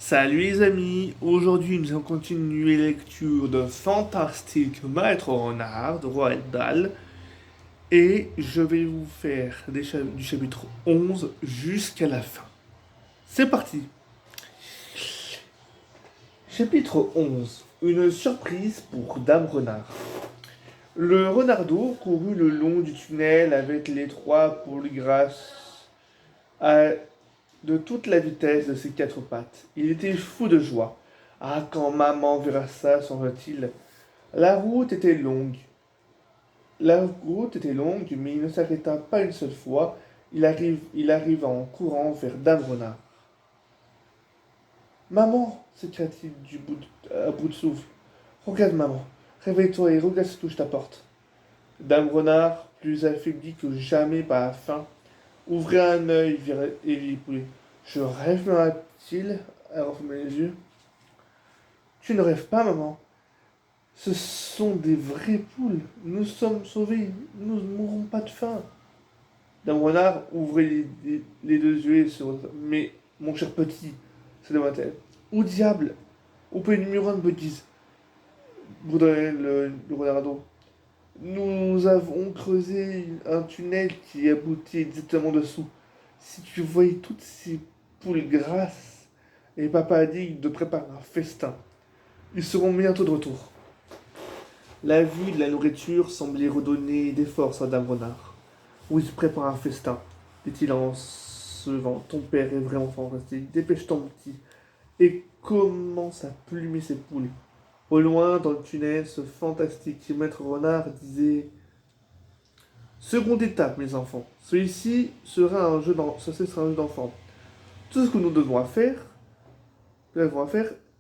Salut les amis, aujourd'hui nous allons continuer la lecture de Fantastique Maître Renard de Roald Dahl et je vais vous faire du chapitre 11 jusqu'à la fin. C'est parti. Chapitre 11. Une surprise pour Dame Renard. Le renardeau courut le long du tunnel avec les trois poules grasses à de toute la vitesse de ses quatre pattes. Il était fou de joie. Ah, quand maman verra ça, sembla-t-il. La route était longue. La route était longue, mais il ne s'arrêta pas une seule fois. Il arriva en courant vers Dame Renard. Maman, s'écria-t-il à bout de souffle. Regarde, maman. Réveille-toi et regarde ce que je t'apporte. Dame Renard, plus affaiblie que jamais par la faim, ouvrit un œil et vit poulet. Je rêve, murmura-t-il, à refermer les yeux. Tu ne rêves pas, maman. Ce sont des vraies poules. Nous sommes sauvés. Nous ne mourrons pas de faim. Dame Renard ouvrit les deux yeux et se retourna. Mais, mon cher petit, se demanda-t-elle. Où diable? Où peut une murone bêtise? Bourdonnait le renardeau. Nous avons creusé un tunnel qui aboutit exactement dessous. Si tu voyais toutes ces poules grasses, et papa a dit de préparer un festin. Ils seront bientôt de retour. La vue de la nourriture semblait redonner des forces à Dame Renard. Oui, je prépare un festin, dit-il en se levant. Ton père est vraiment fantastique. Dépêche-toi, mon petit, et commence à plumer ses poules. Au loin, dans le tunnel, ce fantastique maître renard disait: Seconde étape, mes enfants. Ceci sera un jeu d'enfant. Tout ce que nous devons faire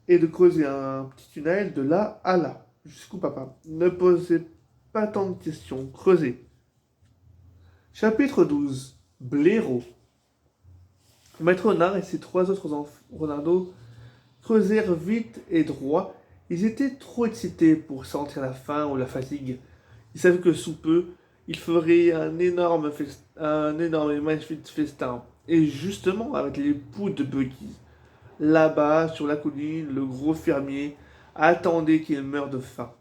est de creuser un petit tunnel de là à là, jusqu'au papa. Ne posez pas tant de questions, creusez. Chapitre 12. Blaireau. Maître Renard et ses trois autres renardeaux creusèrent vite et droit. Ils étaient trop excités pour sentir la faim ou la fatigue. Ils savaient que sous peu, ils feraient un énorme et magnifique festin. Et justement, avec les poules de Buggy. Là-bas, sur la colline, le gros fermier attendait qu'ils meurent de faim.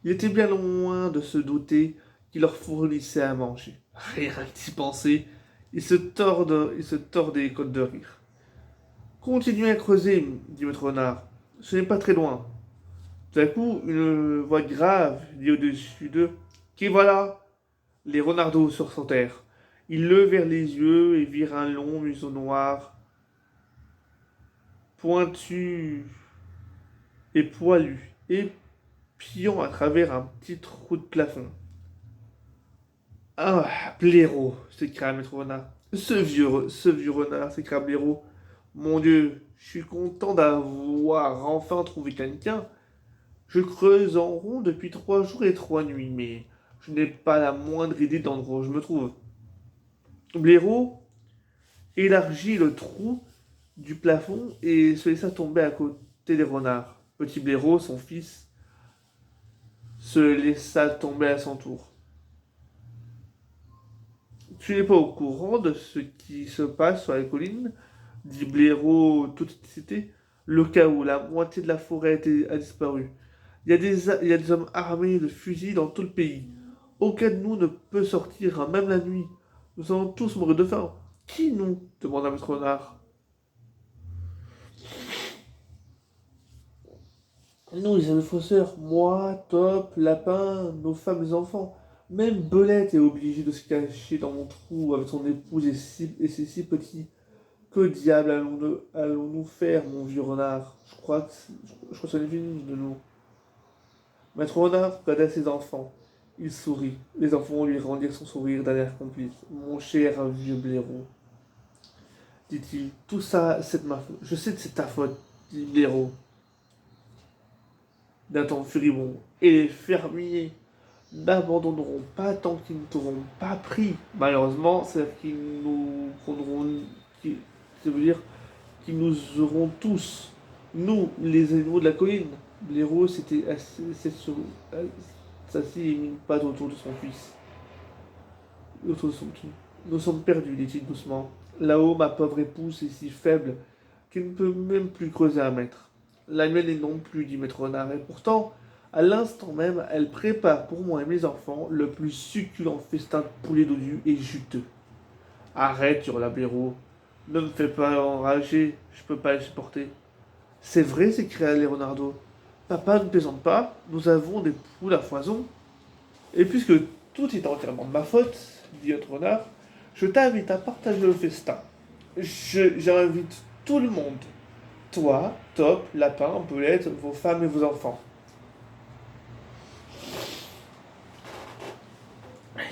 Il était bien loin de se douter qu'il leur fournissait à manger. Rien qu'd'y penser, il se tordait les côtes de rire. Continuez à creuser, dit Maître Renard. Ce n'est pas très loin. Tout à coup, une voix grave dit au-dessus d'eux: Qui voilà? Les renardeaux sursentèrent. Ils levèrent les yeux et virent un long museau noir, pointu et poilu, épiant à travers un petit trou de plafond. Ah, blaireau, s'écria Maître Renard. Ce vieux renard, s'écria Blaireau. Mon Dieu, je suis content d'avoir enfin trouvé quelqu'un. Je creuse en rond depuis 3 jours et 3 nuits, mais je n'ai pas la moindre idée d'endroit où je me trouve. Blaireau élargit le trou du plafond et se laissa tomber à côté des renards. Petit Blaireau, son fils, se laissa tomber à son tour. Tu n'es pas au courant de ce qui se passe sur la colline, dit Blaireau tout excité. Le cas où la moitié de la forêt a disparu. Il y a des hommes armés de fusils dans tout le pays. Aucun de nous ne peut sortir, hein, même la nuit. Nous allons tous mourir de faim. Qui nous demanda Maître Renard. Nous, les amis fausseurs, moi, Top, Lapin, nos femmes, les enfants. Même Belette est obligée de se cacher dans mon trou avec son épouse et ses 6 petits. Que diable allons-nous faire, mon vieux renard? Je crois que c'est fini de nous. Maître Renard regarda ses enfants. Il sourit. Les enfants lui rendirent son sourire d'un air complice. Mon cher vieux blaireau, dit-il, tout ça, c'est de ma faute. Je sais que c'est ta faute, dit Blaireau, d'un ton furibond. Et les fermiers n'abandonneront pas tant qu'ils ne t'auront pas pris. Malheureusement, c'est-à-dire qu'ils nous prendront. Ça veut dire qu'ils nous auront tous. Nous, les animaux de la colline. Blaireau s'était s'assit et mit une patte autour de son fils. Autour de son pied. Nous sommes perdus, dit-il doucement. Là-haut, ma pauvre épouse est si faible qui ne peut même plus creuser un mètre. La mienne est non plus, dit Maître Renard, et pourtant, à l'instant même, elle prépare pour moi et mes enfants le plus succulent festin de poulet dodu et juteux. Arrête, hurla Blaireau. Ne me fais pas enrager, je peux pas les supporter. C'est vrai, s'écria Leonardo. Papa ne plaisante pas, nous avons des poules à foison. Et puisque tout est entièrement de ma faute, dit notre renard, je t'invite à partager le festin. J'invite tout le monde. Toi, Top, Lapin, Belette, vos femmes et vos enfants.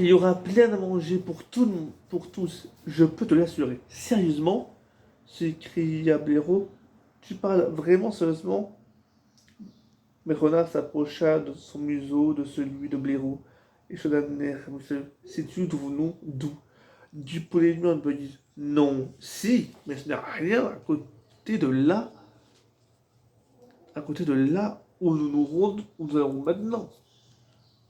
Il y aura plein à manger pour tous, je peux te l'assurer. Sérieusement s'écria Blaireau. Tu parles vraiment sérieusement? Mais Renard s'approcha de son museau de celui de Blaireau et se d'un air, monsieur, sais-tu d'où? Du poulet de me dit. Non, si, mais ce n'est rien à côté de là où où nous allons maintenant.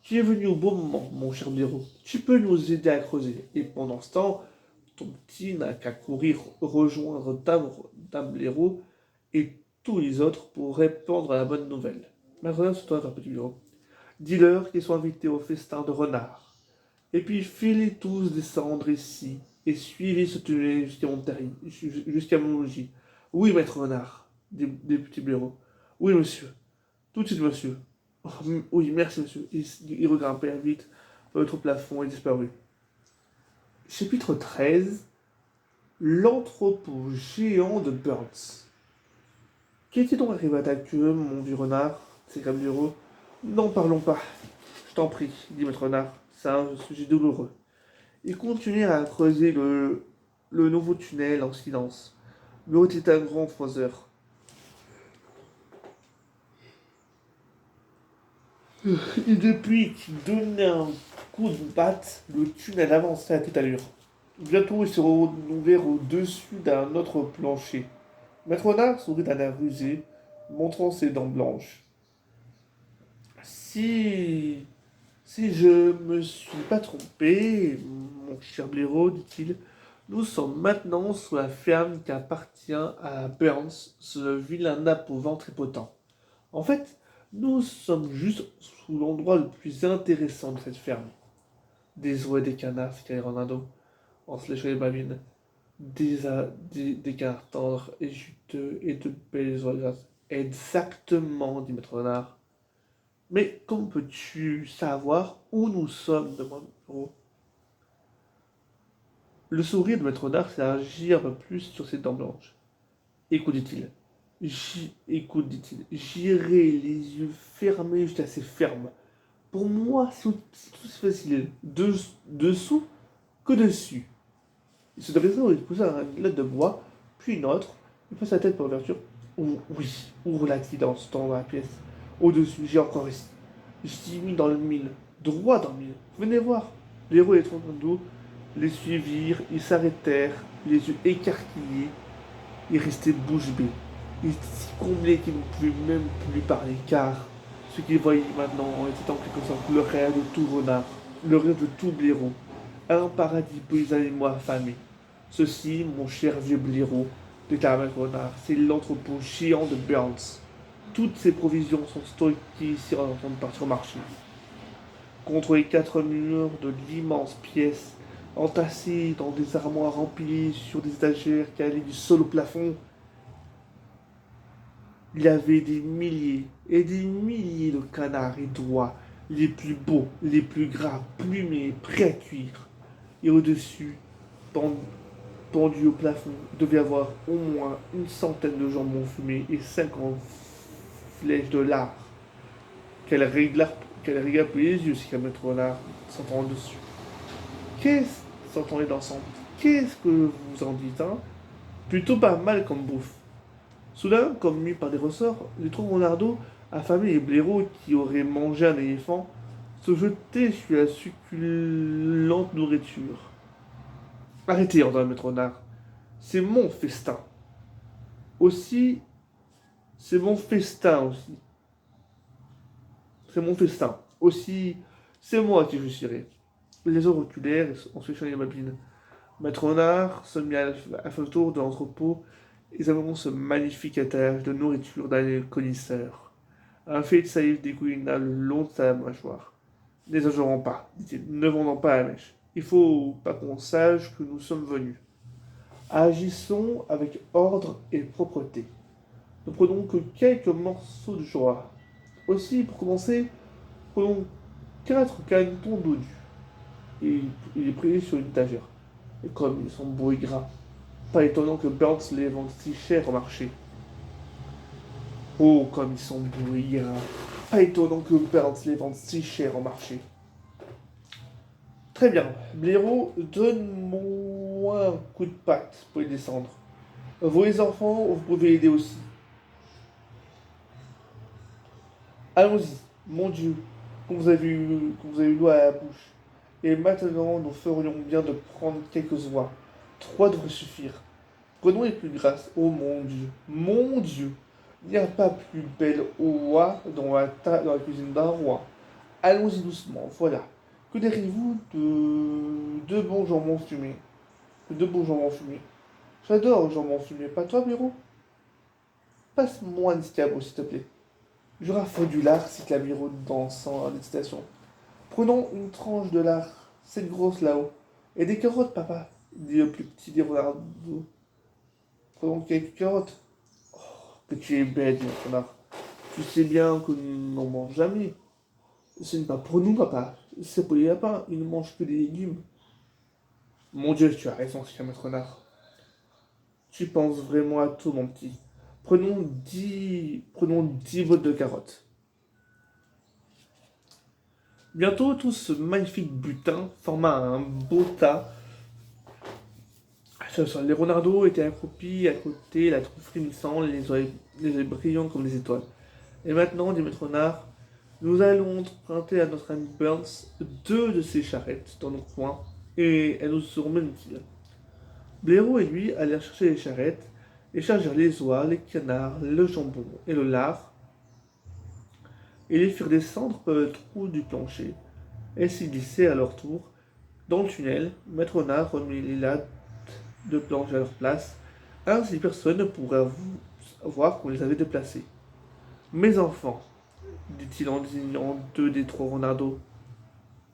Tu es venu au bon moment, mon cher Blaireau. Tu peux nous aider à creuser. Et pendant ce temps, ton petit n'a qu'à courir rejoindre Dame Blaireau et tous les autres pour répandre la bonne nouvelle. Mais regarde sur toi, petit Blaireau. Dis-leur qu'ils sont invités au festin de renard. Et puis filez tous descendre ici et suivez ce tunnel jusqu'à mon logis. Oui, maître renard, des petits blaireaux. Oui, monsieur. Tout de suite, monsieur. Oh, oui, merci, monsieur. Il regrimpèrent vite votre plafond et disparut. Chapitre 13. L'entrepôt géant de Burns. Qu'est-il donc arrivé à ta queue, mon vieux renard? s'écria le bureau. N'en parlons pas. Je t'en prie, dit maître renard. C'est un sujet douloureux. Ils continuèrent à creuser le nouveau tunnel en silence. L'autre était un grand creuseur. Et depuis qu'il donnait un coup de patte, le tunnel avançait à toute allure. Bientôt, il se renouvelèrent au-dessus d'un autre plancher. Maître Renard sourit d'un air rusé, montrant ses dents blanches. Si... Si je me suis pas trompé, mon cher Blaireau, dit-il, nous sommes maintenant sous la ferme qui appartient à Burns, ce vilain nappe au ventre impotent. En fait, nous sommes juste sous l'endroit le plus intéressant de cette ferme. Des oies et des canards, s'écria Ronaldo, en se léchant les babines. Des canards tendres et juteux et de belles oies grasses. Exactement, dit Maître Renard. Mais comment peux-tu savoir où nous sommes demanda Gros. Le sourire de Maître Renard s'élargit un peu plus sur ses dents blanches. Écoute, dit-il. Écoute, dit-il. J'irai les yeux fermés jusqu'à ces fermes. Pour moi, c'est tout aussi facile dessous que dessus. Il se dressa et poussa une lettre de bois, puis une autre. Il passa sa tête par l'ouverture. Oh, oui, ouvre-la-t-il dans ce temps dans la pièce. Au-dessus, j'ai encore ici. J'y mis dans le mille, droit dans le mille. Venez voir. Les héros et les d'eau les suivirent, ils s'arrêtèrent, les yeux écarquillés. Ils restaient bouche bée. Ils étaient si comblés qu'ils ne pouvaient même plus parler, car ce qu'ils voyaient maintenant était en quelque sorte le rêve de tout renard, le rêve de tout blaireau. Un paradis paysan et moi affamé. Ceci, mon cher vieux blaireau, déclara Maître Renard, c'est l'entrepôt géant de Burns. Toutes ces provisions sont stockées ici en train de partir au marché. Contre les 4 murs de l'immense pièce, entassées dans des armoires remplies sur des étagères qui allaient du sol au plafond, il y avait des milliers et des milliers de canards et d'oies, les plus beaux, les plus gras, plumés, prêts à cuire. Et au-dessus, pendu au plafond, il devait y avoir au moins une centaine de jambons fumés et 50 flèches de lard. Qu'elle régla pour les yeux, si Maître Renard s'entend dessus. Qu'est-ce s'entendait d'ensemble? Qu'est-ce que vous en dites, hein? Plutôt pas mal comme bouffe. Soudain, comme mis par des ressorts, les trois renardeaux, affamés et blaireaux qui auraient mangé un éléphant, se jetaient sur la succulente nourriture. Arrêtez, ordonna Maître Renard. C'est mon festin. Aussi, c'est mon festin aussi. C'est mon festin. Aussi, c'est moi qui je serai. Les autres reculèrent en se les babines. Maître Renard se mit à faire le tour de l'entrepôt Ils avons ce magnifique étalage de nourriture d'un connaisseur. Un fait de salive dégoulina le long de sa mâchoire. N'exagérons pas, dit-il, ne vendons pas la mèche. Il faut pas qu'on sache que nous sommes venus. Agissons avec ordre et propreté. Ne prenons que quelques morceaux de joie. Aussi, pour commencer, prenons 4 canetons d'eau due. Et il est pris sur une étagère. Et comme ils sont beaux et gras, pas étonnant que Burns les vende si cher au marché. Oh, comme ils sont beaux et gras. Pas étonnant que Burns les vende si cher au marché. Très bien. Blaireau, donne-moi un coup de patte pour les descendre. Vous les enfants, vous pouvez aider aussi. Allons-y, mon Dieu, qu'on vous avez eu l'eau à la bouche. Et maintenant, nous ferions bien de prendre quelques oies. 3 devraient suffire. Prenons les plus grasses. Oh mon Dieu, mon Dieu. Il n'y a pas plus belle oie dans la cuisine d'un roi. Allons-y doucement, voilà. Que diriez-vous de deux bons jambons fumés? De bons jambons fumés. J'adore le jambon fumé, pas toi, Bureau? Passe-moi un escabeau, s'il te plaît. J'aurai faux du lard, cite Bureau dansant en excitation. Prenons une tranche de lard, cette grosse là-haut. Et des carottes, papa, dit le plus petit des renards. Prenons quelques carottes. Que tu es bête, mon renard. Tu sais bien que nous n'en mangeons jamais. Ce n'est pas pour nous, papa. C'est pour les lapins. Ils ne mangent que des légumes. Mon Dieu, tu as raison, c'est maître renard. Tu penses vraiment à tout, mon petit. Prenons 10 bottes de carottes. Bientôt, tout ce magnifique butin forma un beau tas. Les renardeaux étaient accroupis à côté, la truffe frémissant, les yeux brillants comme des étoiles. Et maintenant, dit Maître Renard, nous allons emprunter à notre ami Burns 2 de ses charrettes dans nos coins, et elles nous seront même utiles. Blaireau et lui allèrent chercher les charrettes, et chargèrent les oies, les canards, le jambon et le lard, et les firent descendre par le trou du plancher. Et s'y glissaient à leur tour. Dans le tunnel, Maître Renard remit les lattes de planches à leur place, ainsi personne ne pourra voir qu'on les avait déplacés. Mes enfants, dit-il en désignant 2 des 3 renardeaux,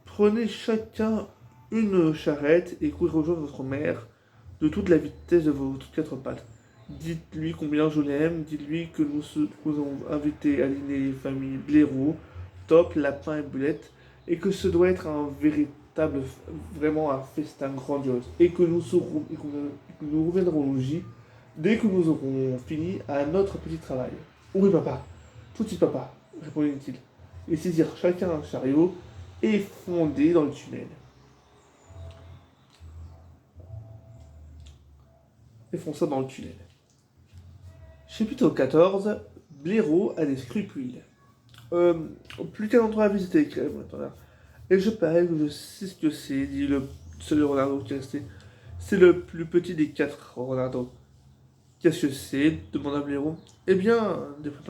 prenez chacun une charrette et courez rejoindre votre mère de toute la vitesse de vos 4 pattes. Dites-lui combien je l'aime, dites-lui que nous avons invité à dîner les familles Blaireau, Top, Lapin et Bulette, et que ce doit être vraiment un festin grandiose, et que nous reviendrons au logis dès que nous aurons fini à notre petit travail. Oui, papa, tout de suite, papa, répondit-il. Ils saisirent chacun un chariot et fondaient dans le tunnel. Et fonça dans le tunnel. Chapitre 14. Blaireau a des scrupules. Plus qu'un endroit à visiter, maintenant. Et je parie que je sais ce que c'est, dit le seul renardeau qui restait. C'est le plus petit des 4 renardeaux. Qu'est-ce que c'est demanda Blaireau. Eh bien,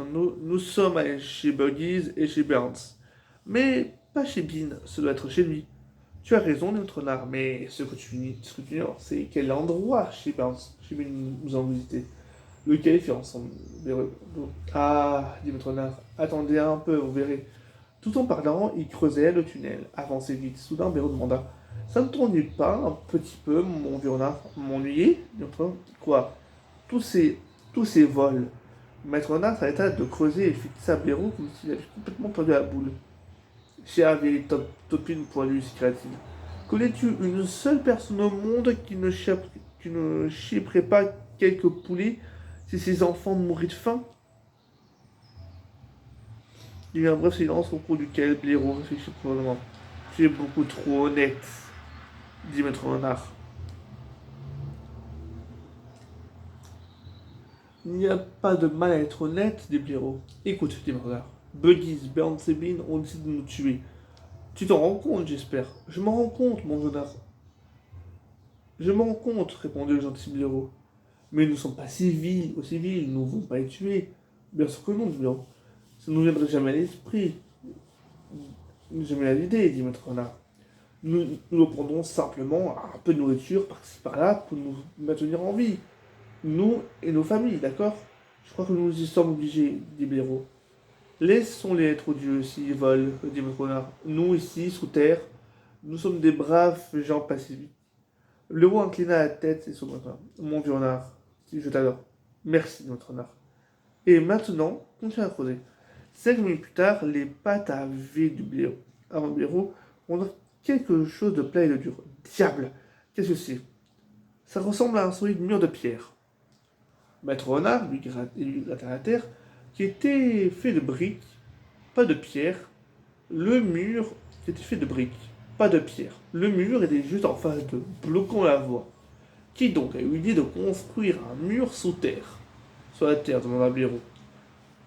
nous sommes allés chez Buggies et chez Burns. Mais pas chez Bean, ça doit être chez lui. Tu as raison, notre renard, mais ce que tu ignores, c'est quel endroit chez Burns, chez Bean, nous avons visité. Lequel fait ensemble. Ah, dit votre renard, attendez un peu, vous verrez. Tout en parlant, il creusait le tunnel, avançait vite. Soudain, Béraud demanda: ça ne t'ennuie pas un petit peu, mon vieux renard? M'ennuyer? Quoi? Tous ces vols. Maître renard s'arrêta de creuser et fixa Béraud comme s'il avait complètement perdu la boule. Cher vieille topine pour lui, s'écria-t-il. Connais-tu une seule personne au monde qui ne chipperait pas quelques poulets si ses enfants mouraient de faim? Il y eut un bref silence au cours duquel Blaireau réfléchit probablement. Tu es beaucoup trop honnête, dit Maître Renard. Il n'y a pas de mal à être honnête, dit Blaireau. Écoute, dit Maître Renard. Buggies, Burns et Bean ont décidé de nous tuer. Tu t'en rends compte, j'espère. Je m'en rends compte, mon renard. Je m'en rends compte, répondit le gentil Blaireau. Mais nous ne sommes pas aussi vils, nous ne voulons pas les tuer. Bien sûr que non, dit Blaireau. Ça ne nous viendrait jamais à l'esprit. Jamais à l'idée, dit Maître Renard. Nous prendrons simplement un peu de nourriture par-ci par-là pour nous maintenir en vie. Nous et nos familles, d'accord? Je crois que nous y sommes obligés, dit Blaireau. Laissons-les être odieux s'ils veulent, dit votre renard. Nous, ici, sous terre, nous sommes des braves gens pacifiques. Le roi inclina la tête et sourira. Mon vieux renard, je t'adore. Merci, notre renard. Et maintenant, continue à creuser. 5 minutes plus tard, les pâtes à V du blaireau, avant le blaireau, ont quelque chose de plat et de dur. Diable! Qu'est-ce que c'est? Ça ressemble à un solide mur de pierre. Maître Renard lui gratta la terre, qui était fait de briques, pas de pierre. Le mur était fait de briques, pas de pierre. Le mur était juste en face d'eux, bloquant la voie. Qui donc a eu l'idée de construire un mur sous terre? Sur la terre, demanda Blaireau.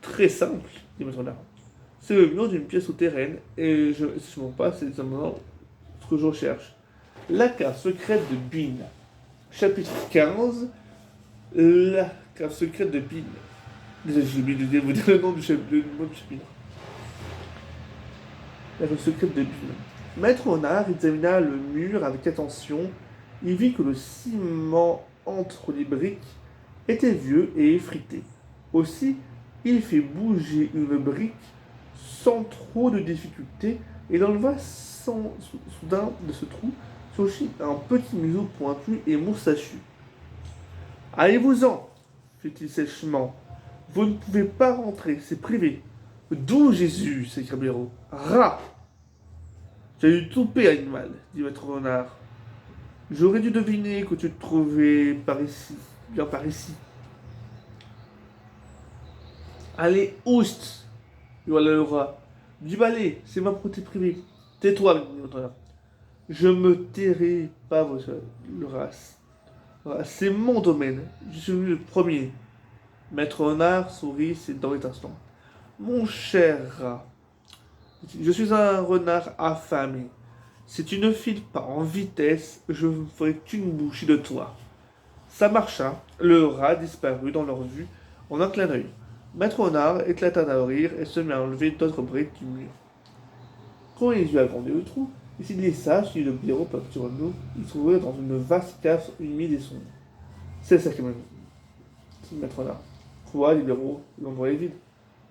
Très simple, dit Maître Renard. C'est le mur d'une pièce souterraine, et si je ne me trompe pas, c'est exactement ce que je recherche. La cave secrète de Bean. Chapitre 15. La cave secrète de Bean. Déjà, j'ai oublié de vous dire le nom du chapitre. La cave secrète de Bean. Maître Renard examina le mur avec attention. Il vit que le ciment entre les briques était vieux et effrité. Aussi, il fit bouger une brique sans trop de difficulté et l'enleva soudain de ce trou surgit un petit museau pointu et moustachu. Allez-vous-en, fit-il sèchement. Vous ne pouvez pas rentrer, c'est privé. D'où Jésus, s'écria Blaireau. Rat! J'ai dû touper, animal, dit Maître Renard. J'aurais dû deviner que tu te trouvais par ici, bien par ici. Allez, oust! hurla le rat. Du balai, c'est ma propriété privée. Tais-toi, dit Maître Renard. Je me tairai pas, le rat. C'est mon domaine. Je suis venu le premier. Maître Renard sourit, c'est dans l'instant. Mon cher rat, je suis un renard affamé. Si tu ne files pas en vitesse, je ne ferai qu'une bouchée de toi. Ça marcha. Le rat disparut dans leur vue en un clin d'œil. Maître Renard éclata d'un rire et se mit à enlever d'autres briques du mur. Quand ils eurent agrandi le trou, il s'y glissa, suivi de Blaireau par petit Renaud. Il se trouvait dans une vaste cave humide et sombre. C'est ça qui m'a dit Maître Renard. Quoi, dit Blaireau, l'endroit est vide.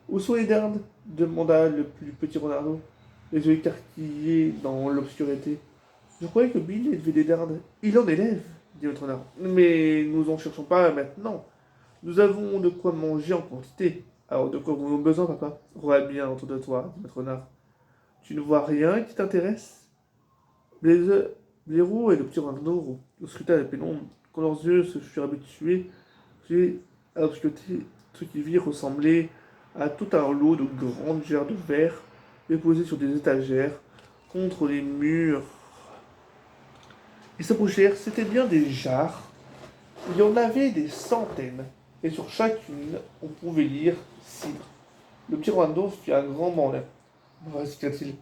Où sont les dindes demanda le plus petit Renardeau, les yeux écarquillés dans l'obscurité. Je croyais que Bill élevait des dindes. Il en élève, dit Maître Renard. Mais nous en cherchons pas maintenant. Nous avons de quoi manger en quantité. Alors de quoi avons nous besoin, papa? Regarde bien autour de toi, dit Maître Renard. Tu ne vois rien qui t'intéresse? Blaireau et le petit Renardeau scrutaient la pénombre. Quand leurs yeux se furent habitués à l'obscurité, ce qu'ils virent ressemblait à tout un lot de grandes jarres de verre déposées sur des étagères contre les murs. Ils s'approchèrent, c'était bien des jarres. Il y en avait des centaines, et sur chacune, on pouvait lire cidre. Le petit Rolando fit un grand bond. Qu'est-il?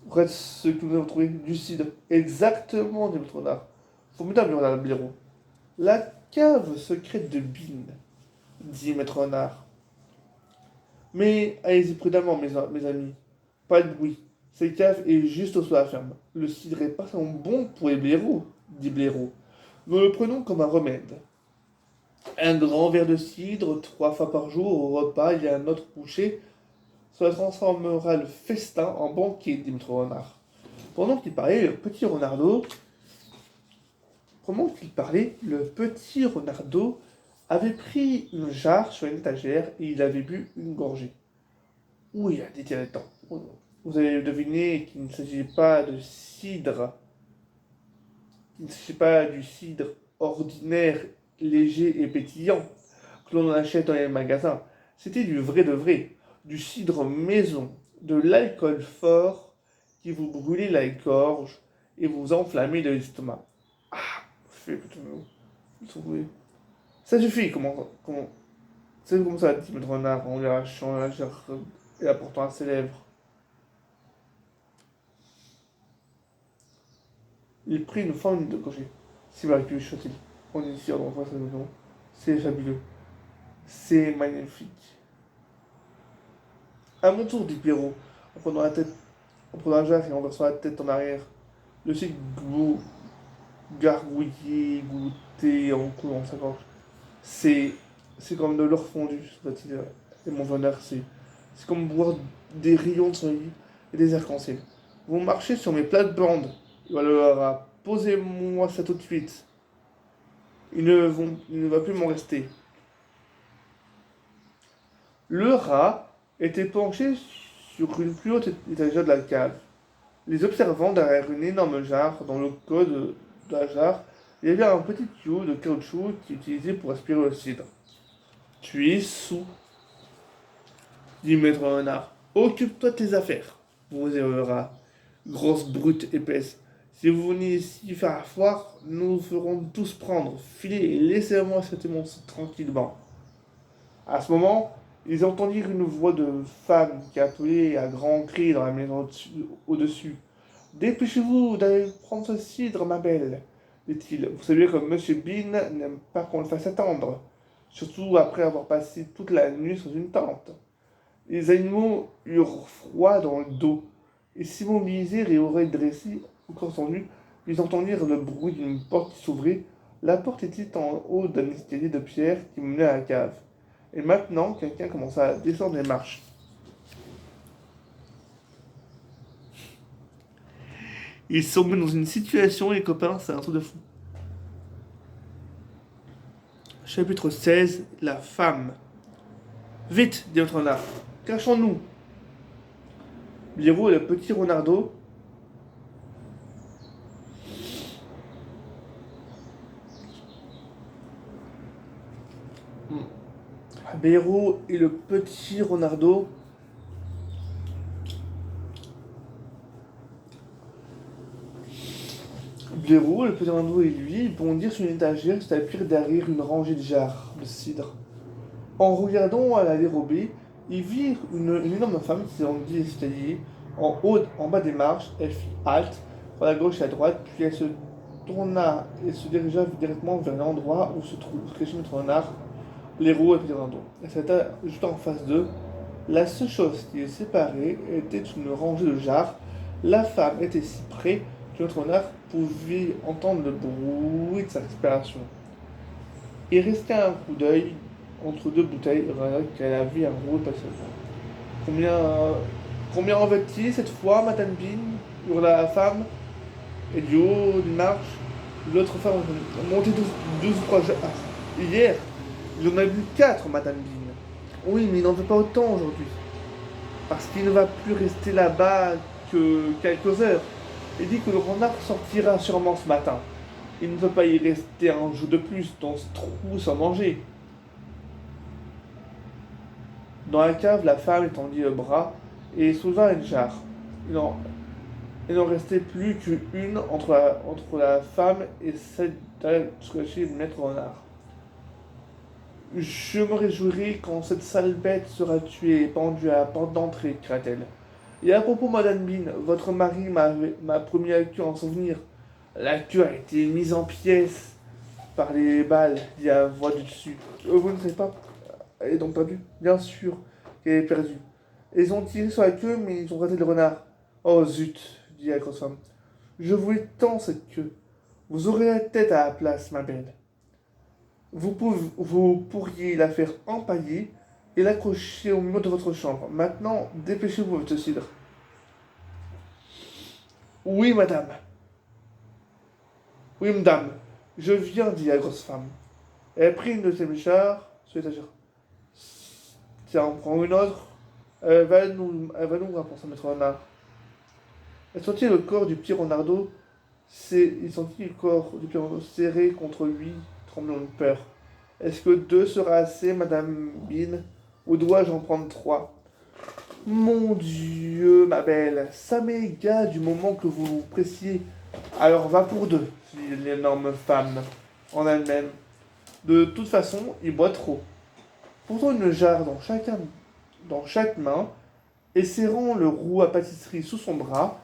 Regarde ce que nous avons trouvé, du cidre. Exactement, dit Maître Renard. Formidable, Renard Blaireau. La cave secrète de Bean, dit Maître Renard. Mais allez-y prudemment, mes amis. Pas de bruit. Cette cave est juste sous la ferme. Le cidre est pas bon pour les blaireaux, dit Blaireau. Nous le prenons comme un remède. Un grand verre de cidre 3 fois par jour au repas et un autre coucher. Cela transformera le festin en banquet, dit Maître Renard. Pendant qu'il parlait, le petit Renardeau avait pris une jarre sur une étagère et il avait bu une gorgée. Oui, dit-il en temps. Vous avez deviné qu'il ne s'agit pas de cidre. Il ne s'agit pas du cidre ordinaire, léger et pétillant que l'on achète dans les magasins. C'était du vrai de vrai, du cidre maison, de l'alcool fort qui vous brûlait la gorge et vous enflammait de l'estomac. Ah, fait que vous trouvez. Ça suffit, c'est comme ça, dit Maître Renard en lui arrachant la jarre et la portant à ses lèvres. Il prit une forme de gorgée. C'est miraculeux, chucha-t-il. On est sûr d'en voir sa maison. C'est fabuleux. C'est magnifique. À mon tour, dit Pierrot, en prenant la jarre et en versant la tête en arrière. Le cycle gargouillait, goûtait en coulant sa gorge. C'est, c'est comme de l'or fondu, va-t-il. Et mon bonheur, c'est comme boire des rayons de soleil et des arcs-en-ciel. Vous marchez sur mes plates-bandes. Alors, posez-moi ça tout de suite. Il ne va plus m'en rester. Le rat était penché sur une plus haute étagère de la cave, les observant derrière une énorme jarre. Dans le code de la jarre, il y avait un petit tuyau de caoutchouc qui est utilisé pour aspirer le cidre. Tu es sous, dit Maître Renard. Occupe-toi de tes affaires, vous le rat. Grosse brute épaisse. Si vous venez ici faire la foire, nous ferons tous prendre. Filez et laissez-moi cet monstre tranquillement. À ce moment, ils entendirent une voix de femme qui appelait à grands cris dans la maison au-dessus. Dépêchez-vous d'aller prendre ce cidre, ma belle, dit-il. Vous savez que Monsieur Bean n'aime pas qu'on le fasse attendre, surtout après avoir passé toute la nuit sous une tente. Les animaux eurent froid dans le dos et s'immobilisèrent et oreilles dressées, encore tendues, ils entendirent le bruit d'une porte qui s'ouvrait. La porte était en haut d'un escalier de pierre qui menait à la cave. Et maintenant, quelqu'un commença à descendre les marches. Ils sont mis dans une situation, les copains, c'est un truc de fou. Chapitre 16, la femme. Vite, dit notre renard, cachons-nous. Biro et le petit Renardo Biro et le petit Renardo Blaireau, le petit Renardo et lui bondirent sur une étagère, c'est-à-dire derrière une rangée de jarres de cidre. En regardant à la dérobée, ils virent une énorme femme qui descendit l'escalier. En bas des marches, elle fit halte, par la gauche et à droite, puis elle se tourna et se dirigea directement vers l'endroit où se cachait notre renard, Blaireau et le petit Renardo. Elle s'arrêta juste en face d'eux. La seule chose qui les séparait était une rangée de jarres. La femme était si près que notre renard pouvait entendre le bruit de sa respiration. Il restait un coup d'œil entre deux bouteilles qu'elle avait un rouleau de Combien, combien en veut-il cette fois, Madame Bean hurla la femme. Et du haut d'une marche, l'autre femme montait 12 trois jarres. Hier, il en a bu 4, Madame Bean. Oui, mais il n'en veut pas autant aujourd'hui. Parce qu'il ne va plus rester là-bas que quelques heures. Il dit que le renard sortira sûrement ce matin. Il ne peut pas y rester un jour de plus dans ce trou sans manger. Dans la cave, la femme étendit le bras et souleva une jarre. Il n'en restait plus qu'une entre la femme et celle d'aller chercher le maître renard. Je me réjouirai quand cette sale bête sera tuée et pendue à la porte d'entrée, cria-t-elle. Et à propos, Madame Bean, votre mari m'a promis la queue en souvenir. La queue a été mise en pièces par les balles, dit la voix du dessus. Vous ne savez pas? Elle est donc perdue? Bien sûr qu'elle est perdue. Ils ont tiré sur la queue, mais ils ont raté le renard. Oh zut, dit la grosse femme. Je voulais tant cette queue. Vous aurez la tête à la place, ma belle. Vous pourriez la faire empailler et l'accrocher au mur de votre chambre. Maintenant, dépêchez-vous avec ce cidre. Oui, madame. Oui, madame. Je viens, dit la grosse femme. Elle prit une de ses mouchards sur l'étagère. Tiens, on prend une autre. Elle va nous rapporter ça, maître renard. Elle sentit le corps du petit Renardo. Il sentit le corps du petit Renardo serré contre lui, tremblant de peur. Est-ce que 2 sera assez, Madame Bean? Ou dois-je en prendre 3? Mon Dieu, ma belle, ça m'est égal du moment que vous vous pressiez. Alors va pour 2, dit l'énorme femme en elle-même. De toute façon, il boit trop. Portant une jarre dans chaque main, et serrant le roux à pâtisserie sous son bras,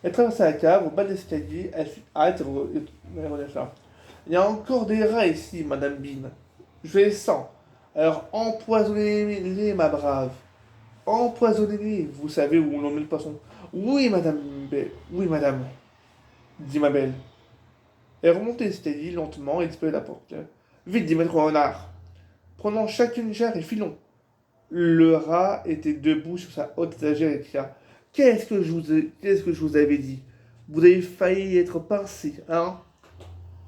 elle traversa la cave, au bas de l'escalier, elle fit halte et redescend. Il y a encore des rats ici, Madame Bean. Je les sens. Alors empoisonnez-les, ma brave. Empoisonnez-les. Vous savez où l'on met le poisson. Oui, Madame. Oui, Madame. dit ma belle. Elle remontait l'escalier lentement et disparut la porte. Vite, dit maître renard. Prenons chacune jarre et filons. Le rat était debout sur sa haute étagère et cria. Qu'est-ce que je vous avais dit? Vous avez failli être pincé, hein?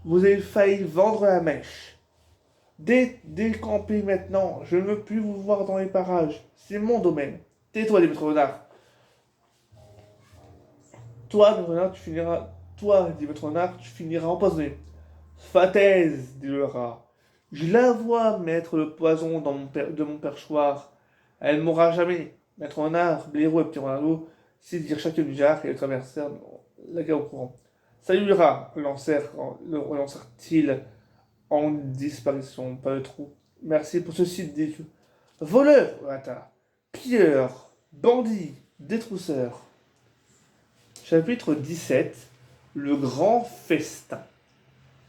Vous avez failli vendre la mèche. Décampez maintenant, je ne veux plus vous voir dans les parages. C'est mon domaine. Tais-toi, dit maître renard. Toi, maître renard, tu finiras. Toi, dit maître renard, tu finiras empoisonné. Fataise, dit le rat. Je la vois mettre le poison de mon perchoir. Elle mourra jamais. Maître renard, blaireau et petit renardeau saisirent chacun du jarre et traversèrent la gare au courant. Salut rat, relancèrent-ils en disparition par le trou. Merci pour ceci, dit voleur, rata, pilleur, bandit, détrousseur. Chapitre 17. Le grand festin.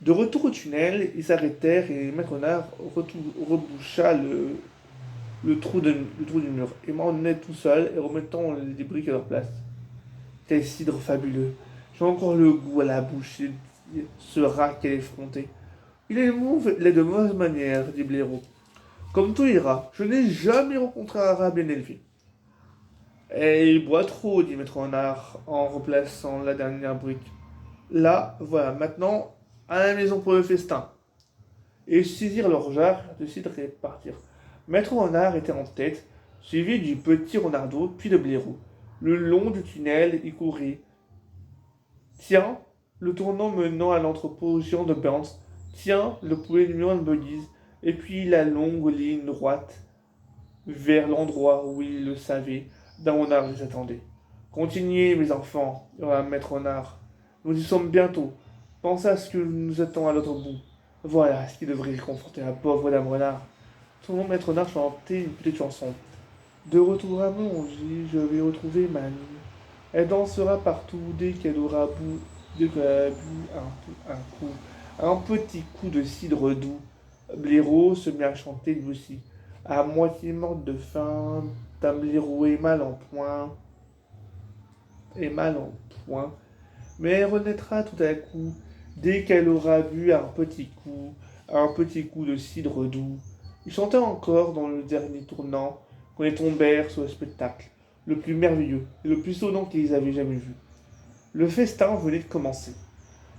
De retour au tunnel, ils s'arrêtèrent et Maître Renard reboucha le trou du mur, et m'emmenait tout seul et remettant les briques à leur place. Quel cidre fabuleux! J'ai encore le goût à la bouche, ce rat qu'elle effrontait. Il est de mauvaise manière, dit Blaireau. Comme tous les rats, je n'ai jamais rencontré un rat bien élevé. Et il boit trop, dit Maître Renard en replaçant la dernière brique. Là, voilà, maintenant, à la maison pour le festin. Et ils saisirent leur jarre de cidre et partirent. Maître Renard était en tête, suivi du petit Renardeau, puis de Blaireau. Le long du tunnel, il courait. Tiens, le tournant menant à l'entrepôt géant de Burns. Tiens, le poulet numéro de Buggies. Et puis la longue ligne droite vers l'endroit où il le savait, d'un renard les attendait. Continuez, mes enfants, hurla Maître Renard. Nous y sommes bientôt. Pensez à ce que nous attend à l'autre bout. Voilà ce qui devrait réconforter la pauvre Dame Renard. Son nom Maître Renard chantait une petite chanson. De retour à manger, je vais retrouver Manu. Elle dansera partout dès qu'elle a bu un petit coup de cidre doux. Blaireau se mit à chanter lui aussi. À moitié morte de faim, Dame Blaireau est mal en point, mais elle renaîtra tout à coup, dès qu'elle aura bu un petit coup de cidre doux. Ils chantaient encore dans le dernier tournant, quand ils tombèrent sur le spectacle, le plus merveilleux et le plus sonnant qu'ils avaient jamais vu. Le festin venait de commencer.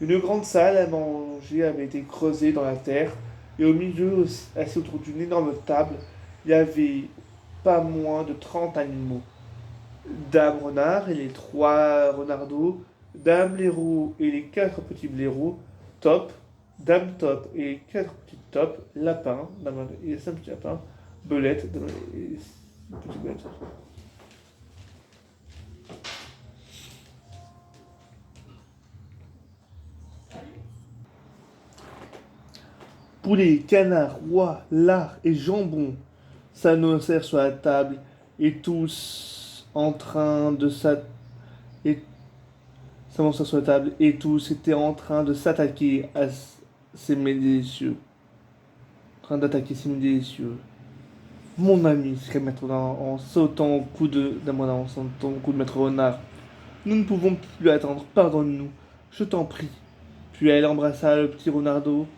Une grande salle à manger avait été creusée dans la terre, et au milieu, assis autour d'une énorme table, il y avait pas moins de 30 animaux. Dame Renard et les 3 renardeaux, Dame Blaireau et les 4 petits blaireaux, Top, Dame Top et les 4 petits tops, Lapin, Dame et les 5 petits lapins, Belette Dame et les 6 petites belettes. Poulet, canard, oie, lard et jambon s'annoncèrent sur la table et tous en train de et s'avançèrent sur la table et tous étaient en train de s'attaquer à ces mets délicieux. En train d'attaquer ces mets délicieux. Mon ami, s'écria Maître Renard en sautant au cou en sautant au cou de Maître Renard. Nous ne pouvons plus attendre, pardonne-nous, je t'en prie. Puis elle embrassa le petit Renardeau.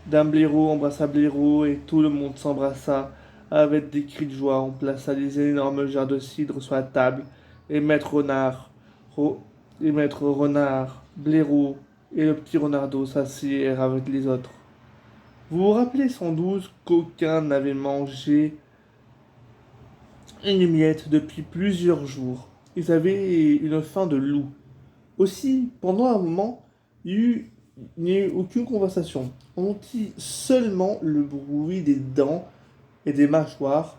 Dame Blaireau embrassa Blaireau et tout le monde s'embrassa avec des cris de joie. On plaça des énormes jarres de cidre sur la table et Maître Renard, Blaireau et le petit Renardeau s'assirent avec les autres. Vous vous rappelez sans doute qu'aucun n'avait mangé une miette depuis plusieurs jours. Ils avaient une faim de loup. Aussi, pendant un moment, il n'y a eu aucune conversation. On entendit seulement le bruit des dents et des mâchoires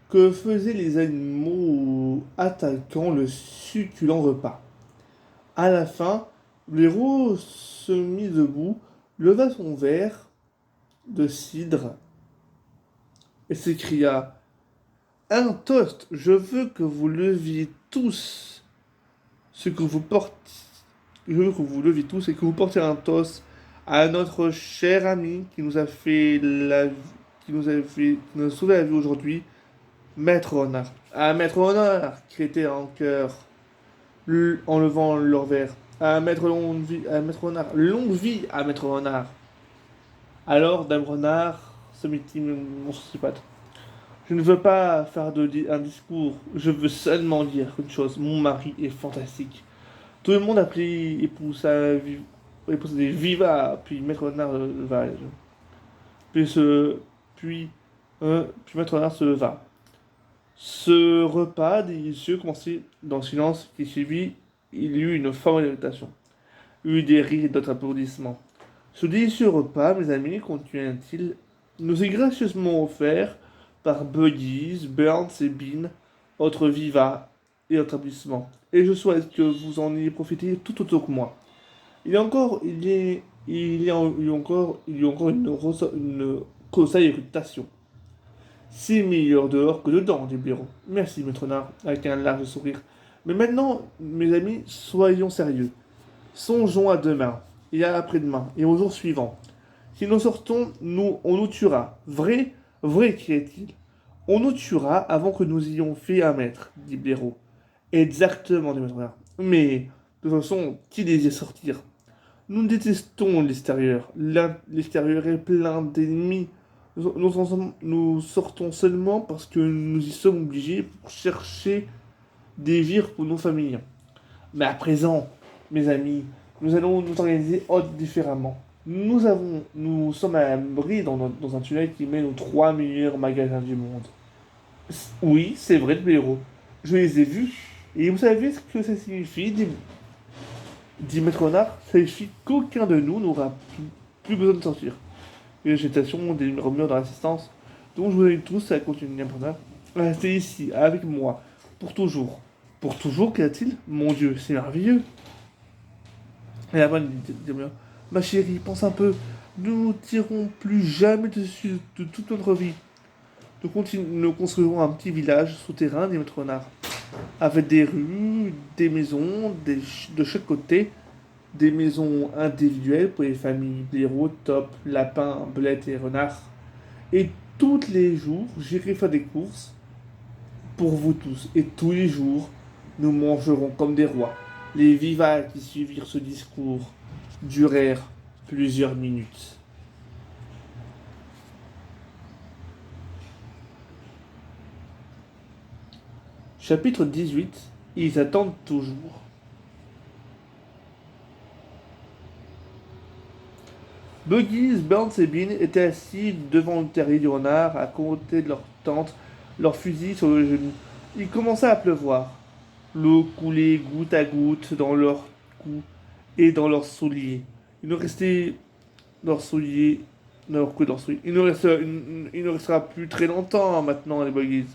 que faisaient les animaux attaquant le succulent repas. À la fin, l'héros se mit debout, leva son verre de cidre et s'écria: un toast, je veux que vous leviez tous ce que vous portez. Je veux que vous leviez tous et que vous portiez un toast à notre cher ami qui nous a fait qui nous a sauvé la vie aujourd'hui, Maître Renard. À Maître Renard, criait en chœur, en levant leur verre. à Maître Longue Vie, à Maître Renard. Longue vie à Maître Renard. Alors, Dame Renard se mit mon sociopathe. Je ne veux pas faire un discours, je veux seulement dire une chose. Mon mari est fantastique. Tout le monde appelait épouse des Viva, puis Maître Renard va. Puis, puis, puis Maître Renard se leva. Ce repas délicieux commençait dans le silence qui suivit. Il y eut une forte irritation. Il y eut des rires et d'autres applaudissements. Ce délicieux repas, mes amis, continua-t-il, nous est gracieusement offert par Buggies, Burns et Bean, autres Viva et autres établissements. Et je souhaite que vous en ayez profité tout autant que moi. Il y a encore une colossale irritation. C'est meilleur dehors que dedans, dit Blaireau. Merci, maître Nard, avec un large sourire. Mais maintenant, mes amis, soyons sérieux. Songeons à demain, et à après-demain, et au jour suivant. Si nous sortons, on nous tuera. Vrai, vrai, criait-il. On nous tuera avant que nous ayons fait un maître, dit Blaireau. Exactement, dit maître Nard. Mais, de toute façon, qui désire sortir? Nous détestons l'extérieur. L'extérieur est plein d'ennemis. Nous sortons seulement parce que nous y sommes obligés pour chercher des vivres pour nos familles. Mais à présent, mes amis, nous allons nous organiser différemment. Nous sommes à l'abri dans un tunnel qui mène aux 3 meilleurs magasins du monde. Oui, c'est vrai, le héros. Je les ai vus. Et vous savez ce que ça signifie, dit Maître Renard? Ça signifie qu'aucun de nous n'aura plus besoin de sortir. Une agitation, des murmures dans l'assistance. Donc je vous invite tous à continuer à rester ici, avec moi, pour toujours. Pour toujours, qu'a-t-il? Mon Dieu, c'est merveilleux. Et la bonne dit, ma chérie, pense un peu. Nous ne tirerons plus jamais dessus de toute notre vie. Nous construirons un petit village souterrain, dit Maître Renard. Avec des rues, des maisons, de chaque côté. Des maisons individuelles pour les familles blaireaux, top, lapins, belettes et renards. Et tous les jours, j'irai faire des courses pour vous tous. Et tous les jours, nous mangerons comme des rois. Les vivats qui suivirent ce discours durèrent plusieurs minutes. Chapitre 18. Ils attendent toujours. Buggies, Burns et Bean étaient assis devant le terrier du renard, à côté de leur tente, leurs fusils sur le genou. Il commença à pleuvoir. L'eau coulait goutte à goutte dans leurs cous et dans leurs souliers. Il ne restait leurs souliers, dans leurs coups et leurs souliers. Il ne restera plus très longtemps maintenant, les Buggies.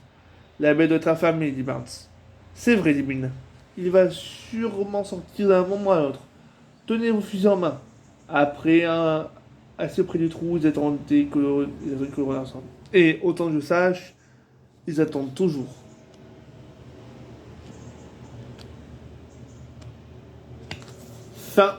La baie doit être affamée, dit Burns. C'est vrai, dit Bean. Il va sûrement sortir d'un moment à l'autre. Tenez vos fusils en main. Après assez près du trou, ils attendaient que le renard sorte. Et autant que je sache, ils attendent toujours. Fin.